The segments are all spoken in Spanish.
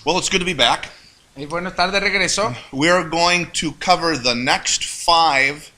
Well, it's good to be back. Es bueno estar de regreso. We are going to cover the next 5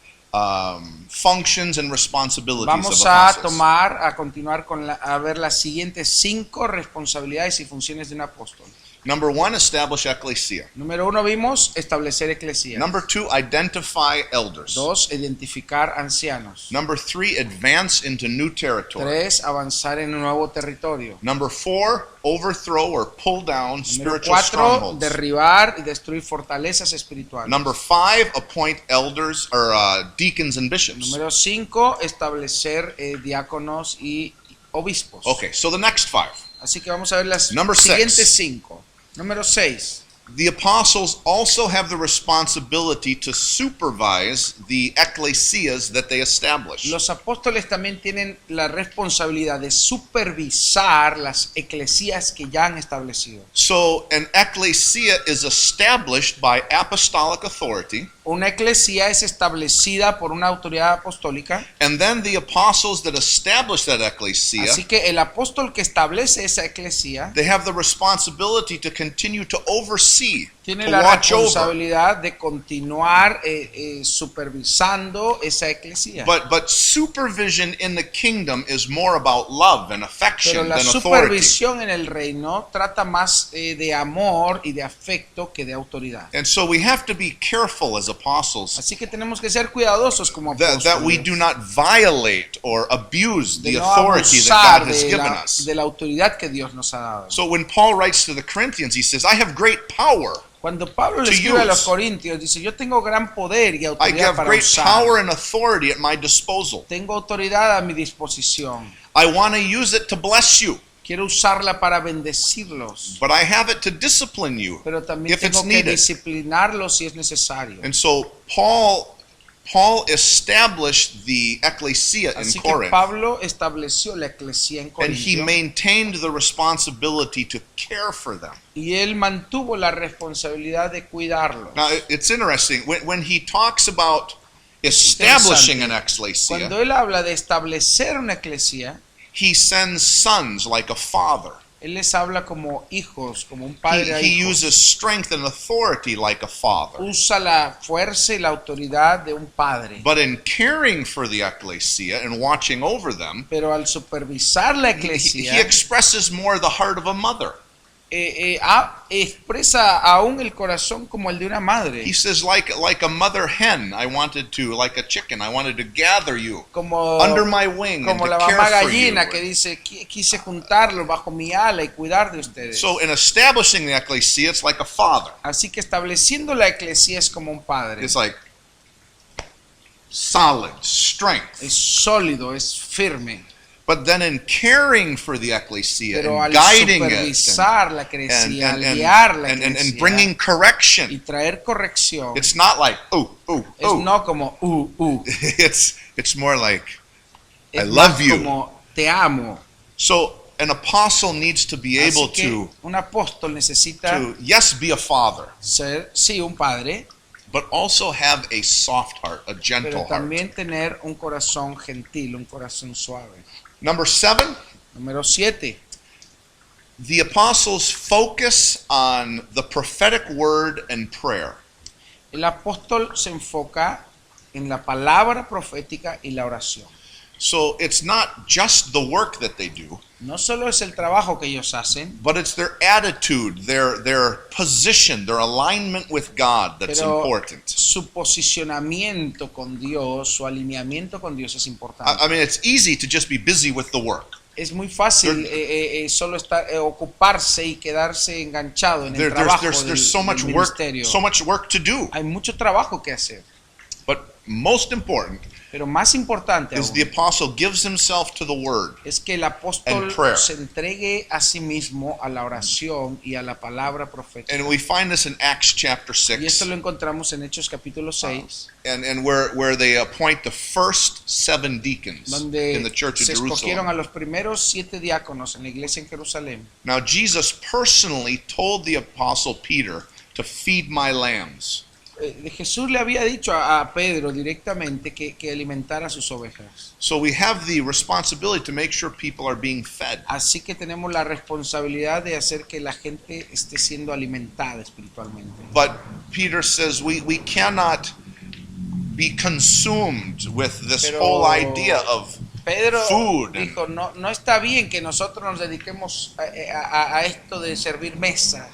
functions and responsibilities Vamos of a apostles. a continuar a ver las siguientes 5 responsabilidades y funciones de un apóstol. Number 1, establish ecclesia. Número 1 vimos establecer eclesía. Number 2, identify elders. 2, identificar ancianos. Number 3, advance into new territory. 3, avanzar en un nuevo territorio. Number 4, overthrow or pull down Número spiritual 4, strongholds. derribar y destruir fortalezas espirituales. Number 5, appoint elders or deacons and bishops. Número 5, establecer diáconos y obispos. Okay, so the next 5. Así que vamos a ver las Number siguientes 6. 5. Número 6. The apostles also have the responsibility to supervise the ecclesias that they establish. Los apóstoles también tienen la responsabilidad de supervisar las eclesías que ya han establecido. So an ecclesia is established by apostolic authority, Una eclesía es establecida por una autoridad apostólica, and then the apostles that establish that ecclesia, así que el apóstol que establece esa eclesía they have the responsibility to continue to oversee, tiene to la watch over. responsabilidad de continuar supervisando esa eclesía. But supervision in the kingdom is more about love and Pero affection la than authority. supervisión en el reino trata más de amor y de afecto que de autoridad. And so we have to be careful as apostles Así que tenemos que ser cuidadosos como that we apóstoles do not violate or abuse de the no authority that abusar God has given us. de la autoridad que Dios nos ha dado. So when Paul writes to the Corinthians, he says, I have great power. Cuando Pablo le to escribe a los use. Corintios, dice, yo tengo gran poder y I autoridad have para great usar. power and authority at my disposal. Tengo autoridad a mi disposición. I want to use it to bless you, Quiero usarla para bendecirlos. but I have it to discipline you Pero también if it's tengo que needed. disciplinarlos si es necesario. And so Paul established the ecclesia in Así que Corinth, Pablo estableció la eclesía en and he Corinto maintained the responsibility to care for them. y él mantuvo la responsabilidad de cuidarlos. Now, it's interesting, when he talks about establishing an ecclesia, Cuando él habla de establecer una eclesía, he sends sons like a father. él les habla como hijos, como un padre a He hijos. uses strength and authority like a father. Usa la fuerza y la autoridad de un padre. But in caring for the ecclesia and watching over them, Pero al supervisar la he eclesía, expresses more the heart of a mother. expresa aún el corazón como el de una madre. He says, like a mother hen, like a chicken, I wanted to gather you Como, under my wing and como to la care mamá for gallina you. que dice, quise juntarlos bajo mi ala y cuidar de ustedes. So in establishing the ecclesia, it's like a father. Así que estableciendo la eclesía es como un padre. It's like solid strength. Es sólido, es firme. But then in caring for the ecclesia Pero and al guiding it supervisar la and, eclesía, and, al guiar la and eclesía bringing y correction, traer corrección, it's not like, es no como it's more like, I es love más you. como te amo. So an apostle needs to be able Así que un apóstol necesita yes, be a father, ser, sí, un padre, but also have a soft heart, a gentle pero heart. también tener un corazón gentil, un corazón suave. Number 7, Número 7. the apostles focus on the prophetic word and prayer. El apóstol se enfoca en la palabra profética y la oración. So it's not just the work that they do, No solo es el trabajo que ellos hacen, but it's their attitude, their position, their alignment with God that's pero important. su posicionamiento con Dios, su alineamiento con Dios es importante. I mean, it's easy to just be busy with the work. Es muy fácil solo estar, ocuparse y quedarse enganchado en el trabajo There's so del much work, ministerio. so much work to do. Hay mucho trabajo que hacer, But most important pero más importante is aún, the apostle gives himself to the word. es que el apóstol and prayer. se entregue a sí mismo a la oración y a la palabra profética. And we find this in Acts chapter Y esto 6, lo encontramos en Hechos capítulo 6, and where they appoint the first 7 deacons in the donde church of se escogieron a Jerusalem. los primeros 7 diáconos en la iglesia en Jerusalén. Now Jesus personally told the apostle Peter to feed my lambs. Jesús le había dicho a Pedro directamente que alimentara a sus ovejas. So we have the responsibility to make sure people are being fed. Así que tenemos la responsabilidad de hacer que la gente esté siendo alimentada espiritualmente. But Peter says we cannot be consumed with this Pero whole idea of Pedro food. dijo, no está bien que nosotros nos dediquemos a esto de servir mesas.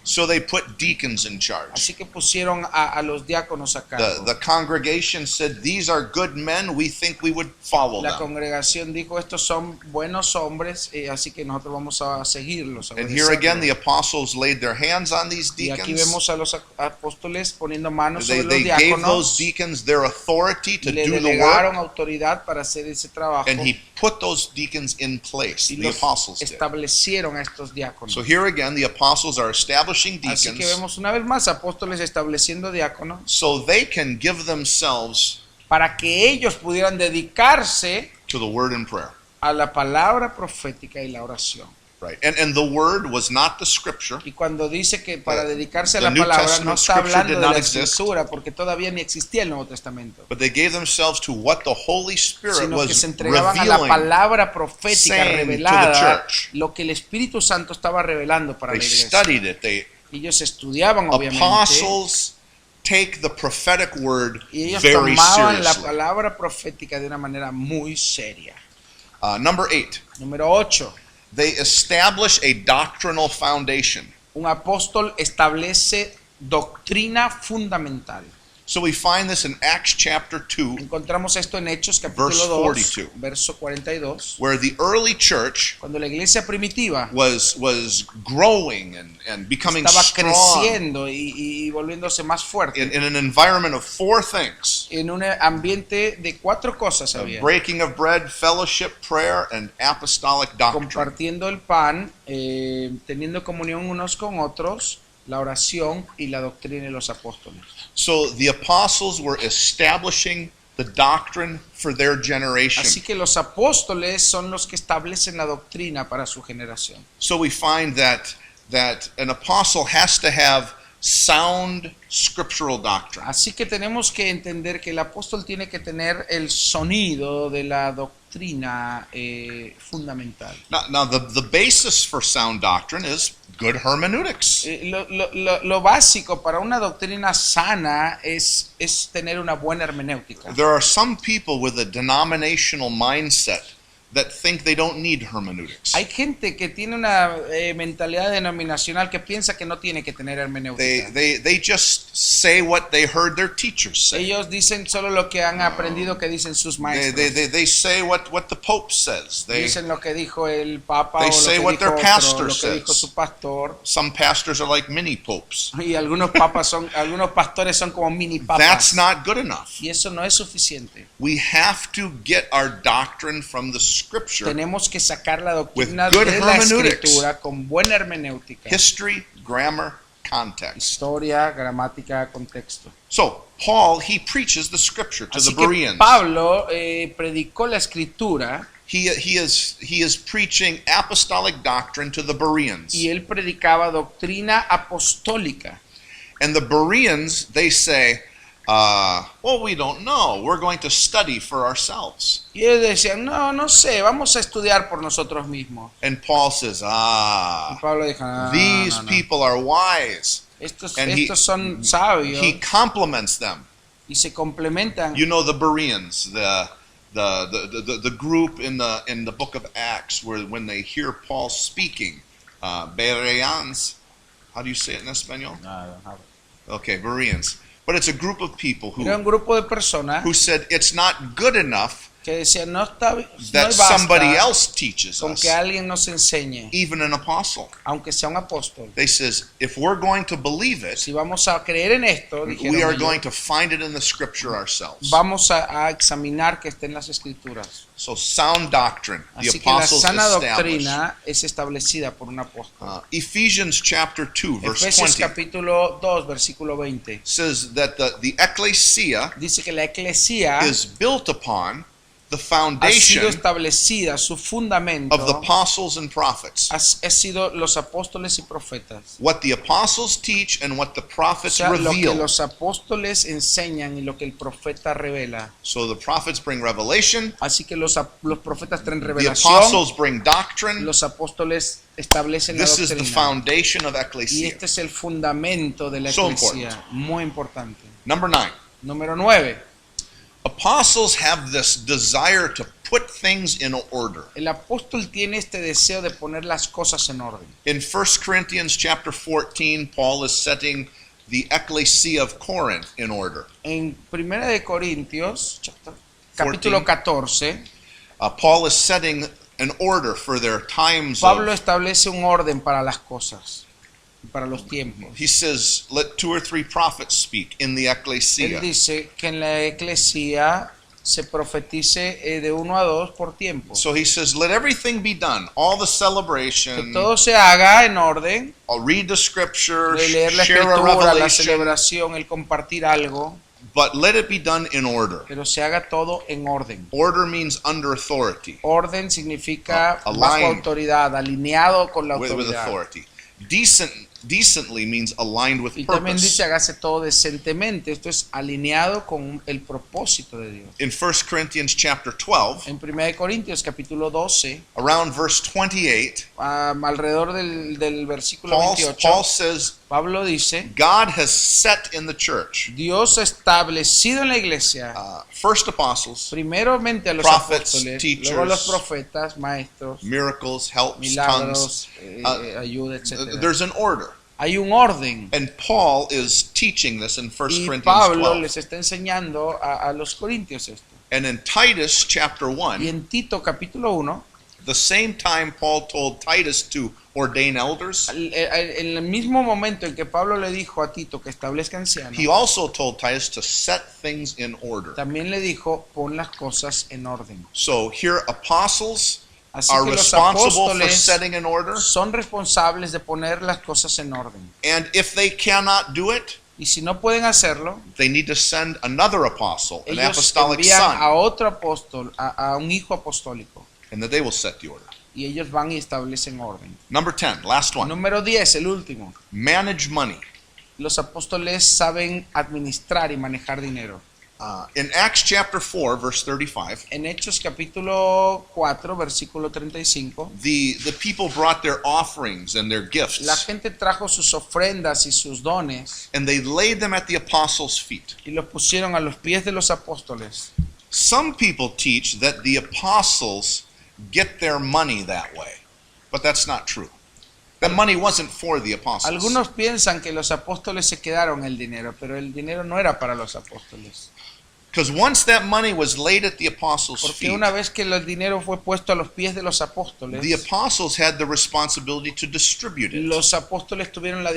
So they put deacons in charge. Así que pusieron a los diáconos a cargo. The congregation said, these are good men, we think we would follow La them. congregación dijo, estos son buenos hombres, así que nosotros vamos a seguirlos. A And here again, the obedecerlos. apostles laid their hands on these Y aquí deacons. vemos a los apóstoles poniendo manos They, sobre los they gave those diáconos deacons their authority y to le do the delegaron work, autoridad para hacer ese trabajo and he put those deacons in place. y The los apostles did. establecieron a estos diáconos. So here again, the apostles are establishing Así que deacons vemos una vez más apóstoles estableciendo diáconos so they can give themselves para que ellos pudieran dedicarse to the word and prayer. a la palabra profética y la oración. Right. And the word was not the scripture. Y cuando dice que para The- dedicarse a the la New palabra, no Testament está scripture hablando did de not la exist. escritura, porque todavía ni existía el Nuevo Testamento, But they gave themselves to what the Holy Spirit sino que was se entregaban a la revealing. palabra profética saying to the revelada, church. lo que el Espíritu Santo estaba revelando para They la iglesia. studied it. They Ellos estudiaban, obviamente, apostles take the prophetic word y ellos very tomaban la seriously. palabra profética de una manera muy seria. Number 8, Número 8. they establish a doctrinal foundation. Un apóstol establece doctrina fundamental. So we find this in Acts chapter 2, Encontramos esto en Hechos capítulo Verse 2, 42. verso 42, where the early church cuando la iglesia primitiva was growing and becoming estaba strong creciendo y volviéndose más fuerte. in an environment of four things: En un ambiente de 4 cosas había. breaking of bread, fellowship, prayer, and apostolic doctrine. Compartiendo el pan, teniendo comunión unos con otros, la oración y la doctrina de los apóstoles. So the apostles were establishing the doctrine for their generation. Así que los apóstoles son los que establecen la doctrina para su generación. So we find that an apostle has to have sound scriptural doctrine. Así que tenemos que entender que el apóstol tiene que tener el sonido de la doctrina fundamental. Now the basis for sound doctrine is good hermeneutics. Lo básico para una doctrina sana es tener una buena hermenéutica. There are some people with a denominational mindset that think they don't need hermeneutics. Hay gente que tiene una mentalidad denominacional que piensa que no tiene que tener hermenéutica. They just say what they heard their teachers say. Ellos dicen solo lo que han aprendido que dicen sus maestros. They say what the Pope says. Dicen lo que dijo el Papa They o say lo what que their dijo pastor otro, lo que dijo says. su pastor. Some pastors are like mini popes. Y algunos pastores son como mini papas. That's not good enough. Y eso no es suficiente. We have to get our doctrine from the scripture. Tenemos que sacar la doctrina With good de la hermeneutics. escritura con buena hermenéutica. History, grammar, context. Historia, gramática, contexto. So, Paul, he preaches the scripture to the Así que Bereans. Pablo predicó la escritura He is preaching apostolic doctrine to the Bereans. y él predicaba doctrina apostólica. And the Bereans, they say, well, we don't know. We're going to study for ourselves. Y ellos decían, no sé, vamos a estudiar por nosotros mismos. And Paul says, Y Pablo dijo, no, these no, no. people are wise. Estos And he- son sabios He compliments them. y se complementan. You know the Bereans, the group in the book of Acts, where when they hear Paul speaking, Bereans, how do you say it in Espanol? Okay, Bereans. But it's a group of people Era un who grupo de personas said it's not good enough que decían, no that basta somebody else teaches con us, que alguien nos enseñe, even an apostle. aunque sea un apóstol. They says if we're going to believe it, Si vamos a creer en esto, dijeron we are ellos, going to find it in the scripture ourselves. vamos a examinar que esté en las escrituras. So sound doctrine, the Así que la apostles sana established. doctrina es establecida por un apóstol. Ephesians chapter 2, verse Efesios 20 capítulo 2, versículo 20. says that the ecclesia Dice que la eclesía is built upon the ha sido foundation establecida, su fundamento of the apostles and prophets. ha sido los apóstoles y profetas. What the apostles teach and what the O prophets sea, lo que reveal. los apóstoles enseñan y lo que el profeta revela. So the prophets bring revelation, Así que los profetas traen the revelación, apostles bring doctrine. los apóstoles establecen la This is the doctrina. foundation of Y ecclesia. este es el fundamento de la So iglesia, muy importante. Number 9. Número 9. Apostles have this desire to put things in order. El apóstol tiene este deseo de poner las cosas en orden. In 1 Corinthians chapter 14, Paul is setting the ecclesia of Corinth in order. En 1 de Corintios, capítulo 14, Paul is setting an order for their times Pablo of, establece un orden para las cosas, para los tiempos. he says, let 2 or 3 prophets speak in the Él ecclesia. dice que en la iglesia se profetice de 1 a 2 por tiempo. So he says, let everything be done, all the Que celebration, todo se haga en orden, I'll read the scripture, de leer la share a escritura, la revelation, celebración, el compartir algo, but let it be done in order. pero se haga todo en orden. Order means under authority, Orden significa bajo aligned autoridad, alineado con la with autoridad. authority. Decently means aligned with Y también purpose. dice hágase todo decentemente, esto es alineado con el propósito de Dios. In 1 Corinthians chapter 12, En 1 Corintios capítulo 12, around verse 28, alrededor del versículo Paul 28, says, Pablo dice, God has set in the church Dios ha establecido en la iglesia first apostles, primeramente a los prophets, apóstoles, teachers, luego a los profetas, maestros, miracles, helps, tongues. milagros, ayuda, etc. There's an order. Hay un orden. And Paul is teaching this in 1 Y Corinthians Pablo 12. les está enseñando a los corintios esto. And in Titus chapter Y 1, en Tito capítulo 1, the same time Paul told Titus to ordain elders, en el mismo momento en que Pablo le dijo a Tito que establezca ancianos, he also told Titus to set things in order. también le dijo pon las cosas en orden. So here apostles Así are que los responsible for apóstoles setting in order, son responsables de poner las cosas en orden. and if they cannot do it, Y si no pueden hacerlo, they need to send another apostle, an ellos apostolic envían a son, otro apóstol, a un hijo apostólico. and that they will set the order. Y ellos van y establecen orden. Number 10, last one. Número 10, el último. Manage money. Los apóstoles saben administrar y manejar dinero. In Acts chapter 4, verse 35, En Hechos capítulo 4, versículo 35, the people brought their offerings and their la gifts, gente trajo sus ofrendas y sus dones and they laid them at the apostles' feet. y los pusieron a los pies de los apóstoles. Some people teach that the apostles get their money that way, but that's not true. The money wasn't for the apostles. Algunos piensan que los apóstoles se quedaron el dinero, pero el dinero no era para los apóstoles. Because once that money was laid at the apostles' Porque feet, una vez que el dinero fue puesto a los pies de los apóstoles, the apostles had the responsibility to distribute it. los apóstoles tuvieron la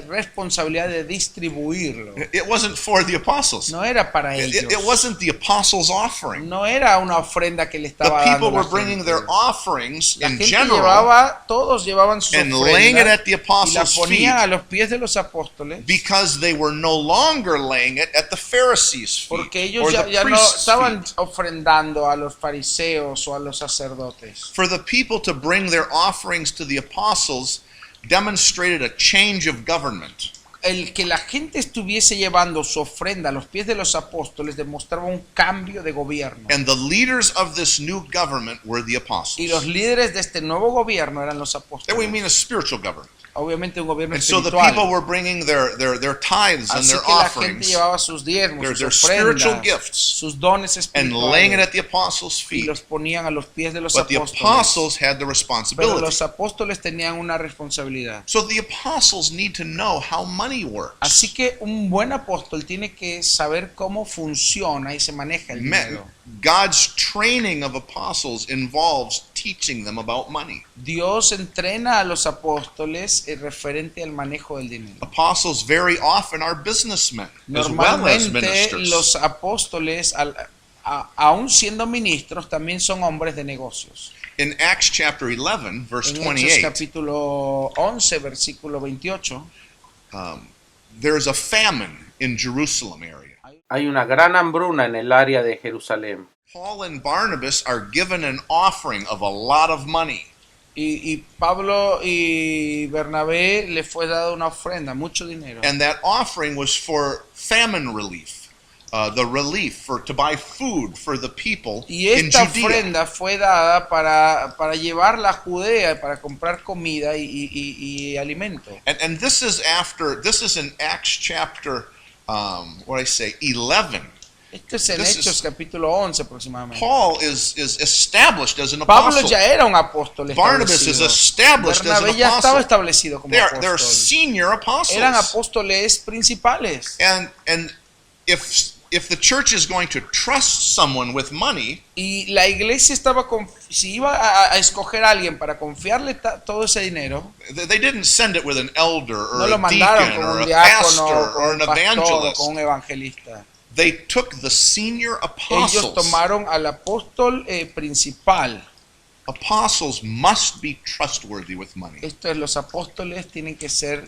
responsabilidad de distribuirlo. It wasn't for the apostles. No era para ellos. It wasn't the apostles' offering. No era una ofrenda que le The estaba dando people la were bringing gente. their offerings La in gente general todos llevaban sus and laying it ofrendas at the y las apostles' ponían a feet los pies de los apóstoles, because they were no longer laying it at the Pharisees' feet porque or ellos the ya no priests' estaban feet. ofrendando a los fariseos o a los sacerdotes. For the people to bring their offerings to the apostles demonstrated a change of government. El que la gente estuviese llevando su ofrenda a los pies de los apóstoles demostraba un cambio de gobierno. And the leaders of this new government were the apostles. Y los líderes de este nuevo gobierno eran los That we apóstoles. mean a spiritual government. Obviamente un gobierno And so the espiritual. people were bringing their tithes and Así their que la gente offerings, llevaba sus diezmos, their sus spiritual ofrendas, gifts, sus dones and laying it espirituales at the apostles' y feet. los ponían a los pies de los But the apóstoles. apostles had the Pero responsibility. los apóstoles tenían una responsabilidad. So the apostles need to know how money works. Así que un buen apóstol tiene que saber cómo funciona y se maneja el dinero. God's training of apostles involves teaching them about money. Dios entrena a los apóstoles referente al manejo del dinero. Apostles very often are businessmen as well as Normalmente ministers. los apóstoles, aún siendo ministros, también son hombres de negocios. In Acts chapter 11, verse En Hechos 28, capítulo 11, versículo 28, there's a famine in Jerusalem area. hay Hay una gran hambruna en el área de Jerusalén. Paul and Barnabas are given an offering of a lot of money. Y Pablo y Bernabé le fue dado una ofrenda, mucho dinero. And that offering was for famine relief. The relief to buy food for the people Y in esta Judea. ofrenda fue dada para llevarla a Judea, para comprar comida y alimento. And this is in Acts chapter, 11. Esto es en This Hechos is- capítulo 11 aproximadamente. Paul is established as an Pablo apostle. ya era un apóstol Barnabas is establecido. established as Bernabé an ya estaba apostle. establecido como They're apóstol. senior apostles. Eran apóstoles principales. And if the church is going to trust someone with money, Y la iglesia si iba a escoger a alguien para confiarle todo ese dinero, they didn't send it with an elder or no lo a mandaron deacon con or un a diácono, pastor con or un an pastor o evangelist. con un evangelista. They took the senior Ellos apostles. tomaron al apóstol principal. Apostles must be trustworthy with money. Esto es, los apóstoles tienen que ser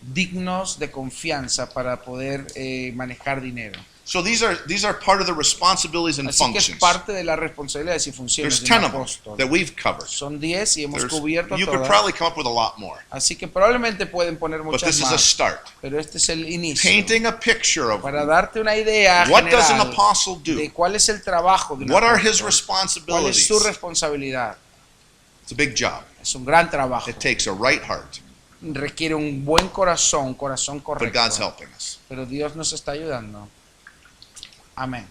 dignos de confianza para poder manejar dinero. So these are part of the responsibilities and Así que es functions. parte de las responsabilidades y There's funciones de 10 un of them apóstol. that we've covered. Son 10 y hemos cubierto You could todas. probably come up with a lot more, Así que probablemente pueden poner but muchas this is a más. start. Pero este es el inicio. Painting a picture of Para darte una idea what does an general apostle do? de cuál es el trabajo de un What are his apóstol, cuál es responsibilities? su responsabilidad. It's a big job. Es un gran trabajo. It takes a right heart, Requiere un buen corazón but correcto. God's helping us. Pero Dios nos está ayudando. Amén.